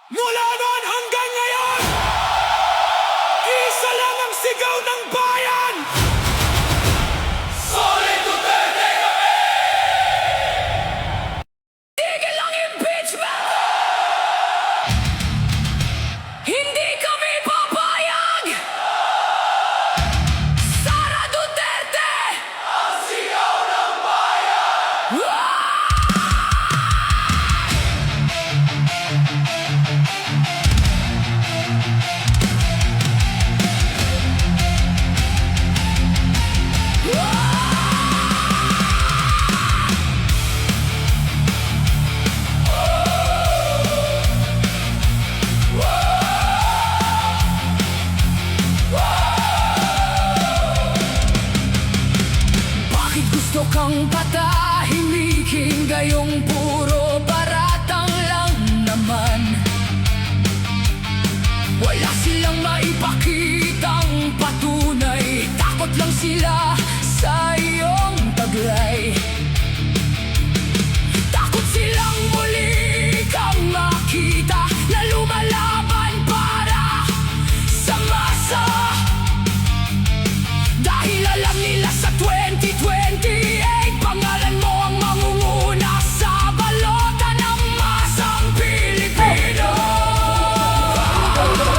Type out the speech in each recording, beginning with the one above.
Mula noon hanggang ngayon, isa lang ang sigaw ng bayan! Solid Duterte kami! Tigil ang impeachment! Hindi kami papayag! Sara Duterte! Ang sigaw ng bayan! Bakit gusto kang patahimikin? Gayong puro baratang lang naman. Wala silang maipakitang patunay. Takot lang sila sa iyong taglay. Takot silang muli kang makita na lumalaban para sa masa. Dahil alam nila sa 2028 pangalan mo ang mangunguna sa balota ng masang Pilipino.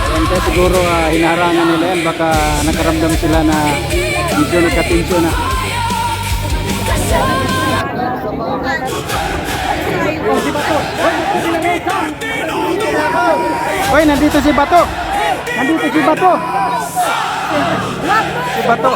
Yan kaya siguro hinarangan nila yan. Baka nakaramdam sila na medyo nagkatensyon na. Hoy, nandito si Bato! Nandito si Bato! Si Bato!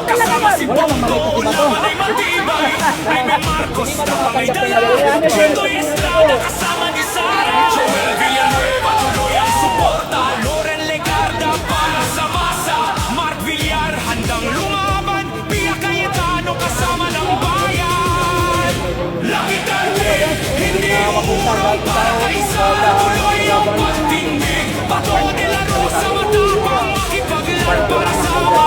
Kasama si Bongo, laban ay matibay. Jaime Marcos na pangidala. Chitoy Estrada kasama ni Sara. Joel Villanueva tuloy ang suporta. Loren Legarda para sa masa. Mark Villar handang lumaban. Pia Cayetano kasama ng bayan. Lucky Dante, hindi umurong para kay Sara. Tuloy ang pagtindig. Bato de la Rosa matapang makipaglan para sa mga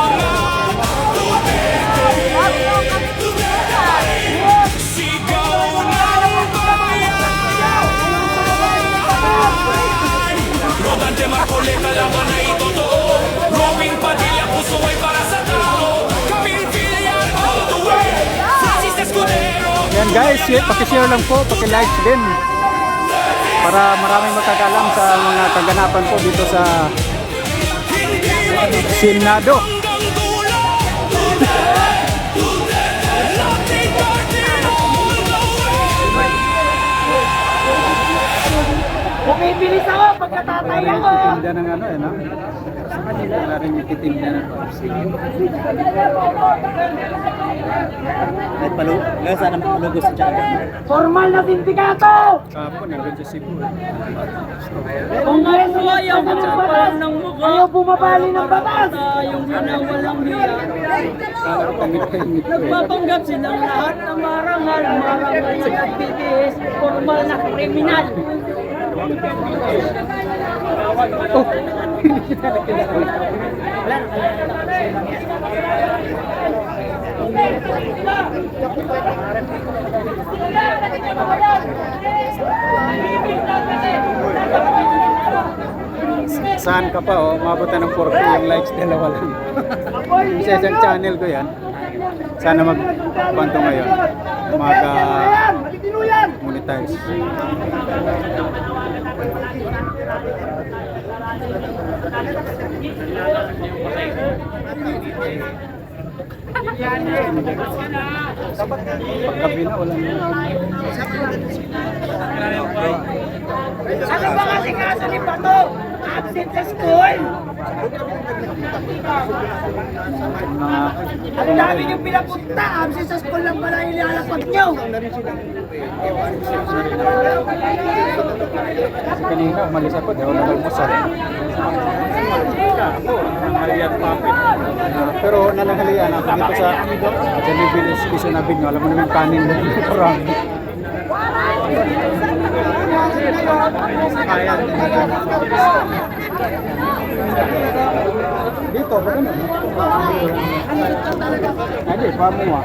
sigaw ng bayan. Rodante Marcoleta, laban ay totoo. Robin Padilla, puso ay para sa tao. Camille Villar, all the way. Francis Escudero. Yan guys, pakishare lang po, pakilike din. Para maraming makakalam sa mga kaganapan po dito sa Senado. Bumibilis ako pagkatatay ako. Titinda ng ano eh, no? Wala rin titinda ng Sana malugo sa tiyaga. Formal na sindikato! Kapon, nandun sa Cebu. Kung ngayon mo ayaw mo ng batas, ayaw bumabali ng batas. Yung walang hiya. Nagpapanggap silang lahat ng marangal sa nagtitiis, formal na kriminal. Oh! Saan ka pa oh? Mabutan ng 4K yung likes, dalawa lang. Sa isang channel ko yan. Sana mag-kwanto ngayon. Mag-monetize. Pagkabila, walang Ano ba kasi kaso ni Pato? Absent sa school? Ang dami niyong pinapunta, absent sa school lang pala ilalapag niyo. kasi kanina umalis ako, di ako nag-almusal. Nanghalian papit. Pero nalanghalian ako dito sa Janibilis, Quezon Avenue. Alam mo naman kanin doon. Marami. Ayan. Dito, ba ganun? Hindi, pamuha.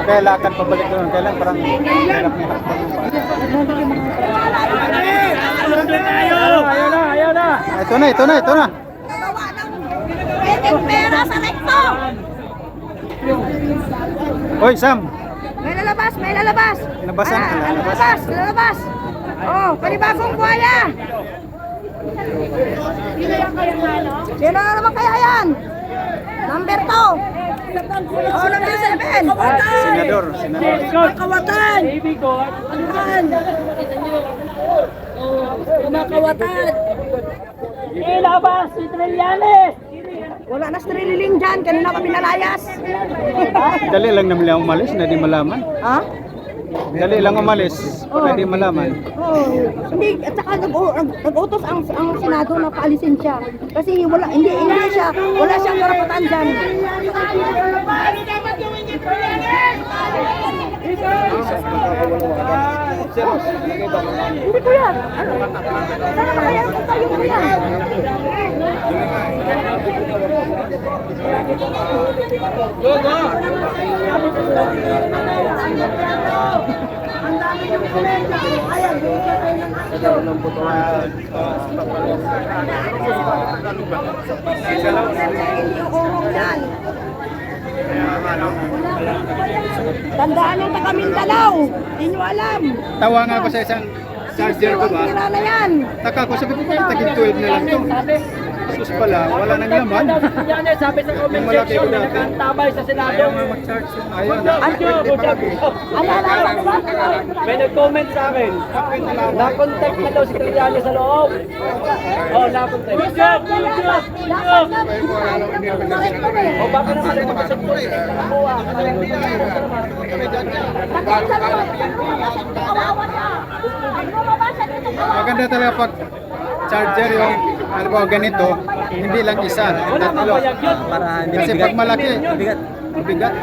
Kaya lakad pabalik doon. Kailan parang hirap-hirap pa yung Ayaw na! Ito na. Pera sa recto! Hoy, Sam! May lalabas! Labasan ka, Lalabas! Oh, panibagong buhaya! Sino na naman kaya yan? Number 2! Oh, number 7! Senador. Kumakawatan! Baby ko, ano yan? Kumakawatan! Ilabas si Trillanes! Wala na strililing dyan, kanina pa pinalayas. Dali lang naman lang umalis, na di malaman. Ha? Dali lang umalis, para di malaman. Oh, hindi, at saka nag-utos ang Senado na paalisin siya. Kasi hindi siya, wala siyang karapatan dyan. Hindi ko yan. Ano? Sana kaya tayo mo yan. Tandaan ng taga Mindanao. Hindi nyo alam. Tawa nga ako sa isang charger ko ba? Tira na yan. Taka ko, sabi ko bakit taging 12 na lang to? Sus pala, wala nang laman. Sabi sa comment Yung malaki section, ko dati. nagkantabay sa Senado. Ayaw nga mag-charge yung ayaw na. May nag-comment sa akin. Na-contact na daw si Trillanes sa loob. Oh, na-contact. O baka naman yung mga sabot. Nakakuha. Maganda talaga pag charger yung ano ba ganito, hindi lang isa, tatlo. Para hindi Kasi pag malaki, mabigat.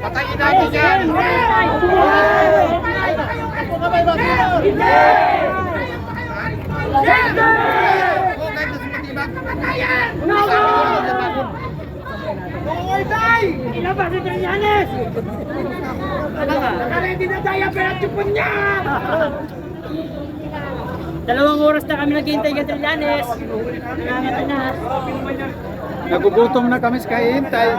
Patayin natin yan! Ilabas si Trillanes! Hindi na daya pero tupon niya! 2 oras na kami naghihintay kay Trillanes. Nangangat na. Nagugutom na kami sa kahihintay.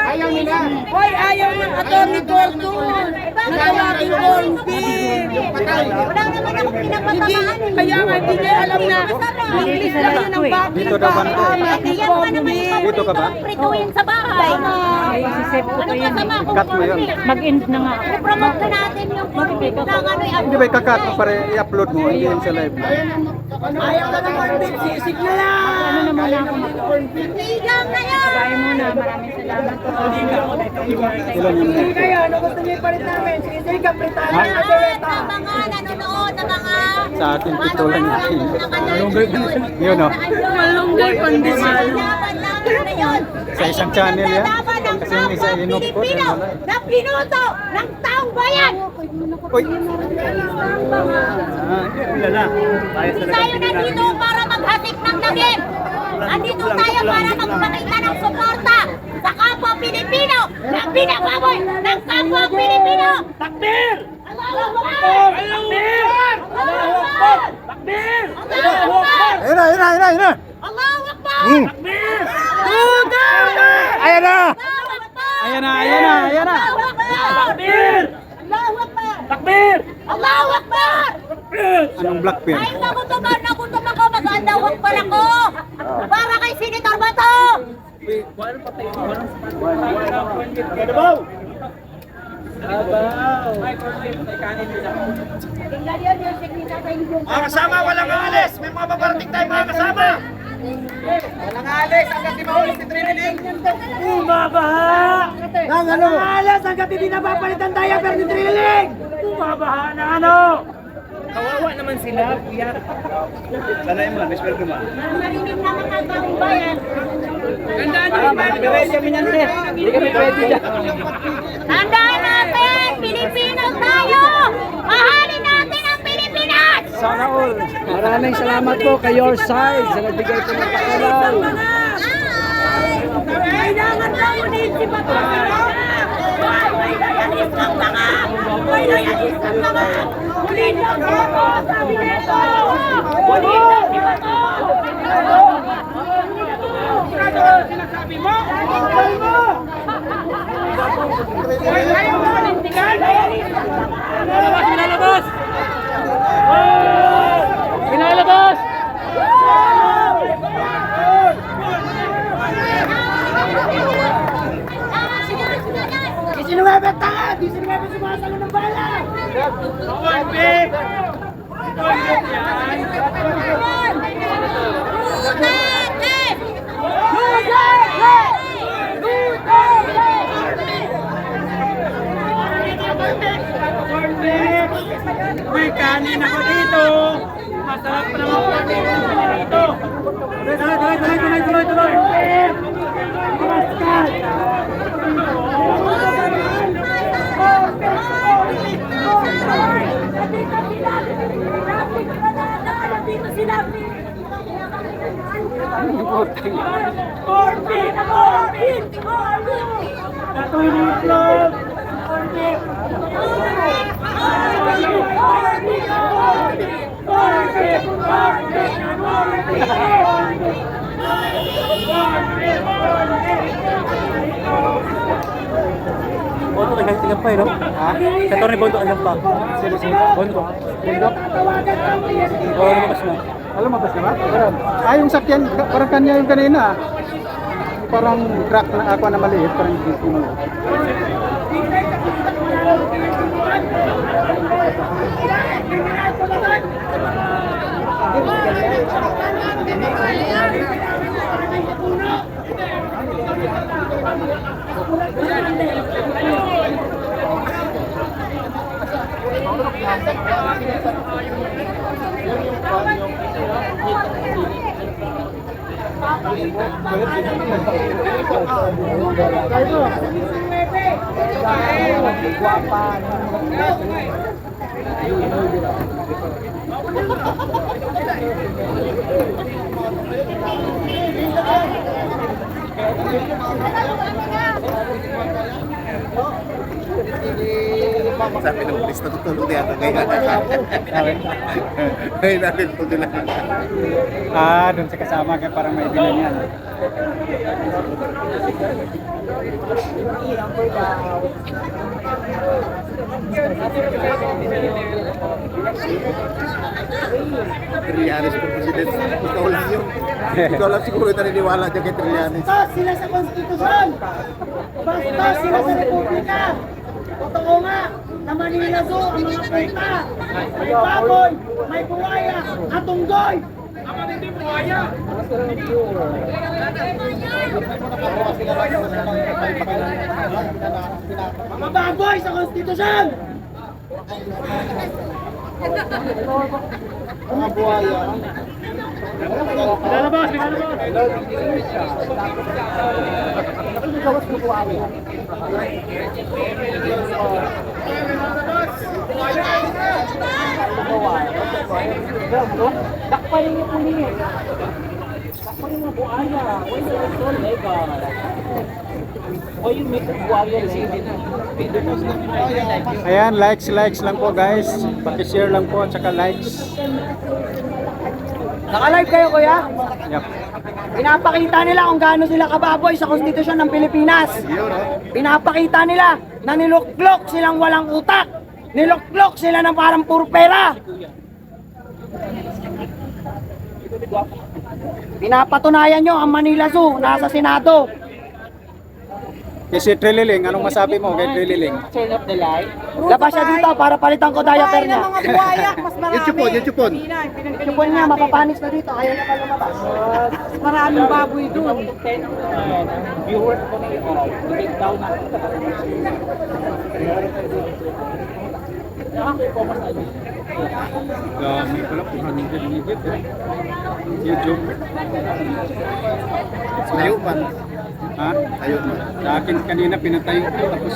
Ayaw nila. Hoy, ayaw ng attorney Gordon. Natawagin corn beef. Wala naman ako pinapatamaan. Kaya nga, hindi niya alam na English lang yun ang bakit. Dito daw ba? Dito ka ba? Prituin sa bahay. Ano masama kung Cut mo yun. Mag-end na nga. I-promote na natin yung corn beef ng ano Hindi ba ikakat mo para i-upload mo? Hindi yun sa live. Ayaw na ng corn beef, sisig na lang! Ano naman ako mag-corn beef? Tigang na yan! Kaya muna, maraming salamat po. Ilan yun? Kaya, ano gusto niyo ipalit namin? Sige, kapritan na Lahat ng mga nanonood na mga Sa atin, pito lang yun. Malunggay Yun o. Malunggay pandesal. Sa isang channel yan. Kasi yung isa inop ko. Pilipino na pinuto ng taong bayan. Uy! Lala. Hindi tayo nandito para maghasik ng dagim. Nandito tayo para magpakita ng suporta sa kapwa Pilipino na binababoy ng kapwa Pilipino. Takbir! Allahu Akbar! Takbir! Allahu Akbar! Takbir! Allahu Akbar! Ayun na! Allahu Akbar! Takbir! Ayan na! Allahu Akbar! Ayan na! Allahu Akbar! Takbir! Allahu Akbar! Takbir! Allahu Akbar! Anong black pen? Ay, nagutom ako, mag-andawag pala ko! Para kay Senator Bato! Mga kasama, walang alis! May mga babarating tayo mga kasama! Walang alis! Hanggang di maulit si Triniling! Bumabaha! Nang ano? Alas, hanggat hindi napapalitan tayo pero ni Triniling! Bumabaha na ano? Kawawa naman sila, kuya. Sana yung man, Miss Welcome man. Marinig naman ang taong bayan. Gandaan nyo, pwede kami nyan, te. Hindi kami pwede dyan. Tandaan natin, Pilipino tayo! Mahalin natin ang Pilipinas! Sana all. Maraming salamat po kay Your Side sa nagbigay po ng pakalaw. Kailangan lang ulit pa ito! May nayalis ng mga! May nayalis ng mga! Ulit lang ako! Sabi nito! Ulit lang si Bato! Sinasabi mo? Sinasabi mo! Ayaw mo malintigan! Pinalabas! Pinalabas! Pinalabas! Di sinuwebe tanga! Di sinuwebe sumasalo ng bala! May kanin ako dito! Masarap pa naman po dito! Tuloy! Bondo ka tingnan pa, no? Ha? Sa torne bondo alam pa. Bondo. Bondo. Oh, lumabas na. Alam mo ba siya? Yung sakyan, parang kanya yung kanina. Parang truck na ako na maliit, parang hindi mo. Sabi ng pulis na tutulog niya ako ngayon. Ngayon natin po nila. Doon sa kasama kaya parang may bilan yan. Trillanes po president. Ikaw lang yun. Ikaw lang siguro yung naniniwala dyan kay Trillanes. Bastos sila sa konstitusyon! Bastos sila sa republika! Totoo nga na Manila Zoo ang mga punta! May baboy, may buwaya, at tunggoy! Mga baboy sa konstitusyon! Mga buhaya. Pinalabas! Dakparin niyo po niyo. Dakparin mo buaya. Why is it so legal? Why you make buaya legal? Ayan, likes lang po guys. Paki-share lang po at saka likes. Naka-live kayo, kuya? Yep. Pinapakita nila kung gaano sila kababoy sa konstitusyon ng Pilipinas. Pinapakita nila na niluklok silang walang utak. Niluklok sila ng parang puro pera. Pinapatunayan nyo ang Manila Zoo nasa Senado. Kasi Trililing, anong masabi mo kay Trililing? Turn off the light. Labas siya dito para palitan ko diaper niya. mga buwaya, mas marami. Yung chupon. Chupon niya, mapapanis na dito. Ayaw na pa lumabas. Maraming baboy doon. Viewers ko na yun. Take down na. Dami pala, 400 higit eh. YouTube. Tayo pa. Ha? Tayo pa. Sa akin kanina pinatayo ko tapos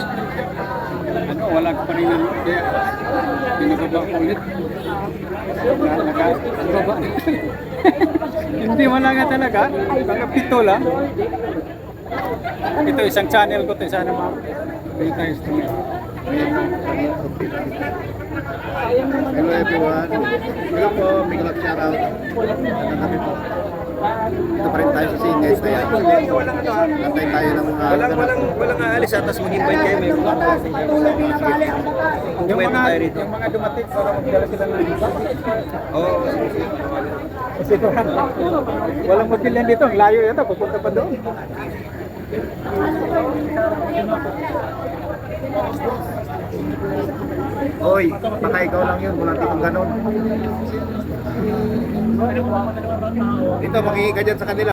ano, wala pa rin ano, kaya pinababa ko ulit. Nakababa na. Hindi mo lang nga talaga, mga pito lang. Ito isang channel ko, ito sana mga pinatayos ko. Hello everyone. Hello po, big love shout out. Kami po. Ito pa rin tayo sa singles na yan. Lantay tayo ng mga... Walang aalis atas mag-invite kayo. May Yung mga dumating para magdala sila ng isa. Oo. Kasi walang motilyan dito, ang layo yata, pupunta pa doon. Oy, baka ikaw lang yun, walang tipong ganon. Dito, mangingi ka dyan sa kanila.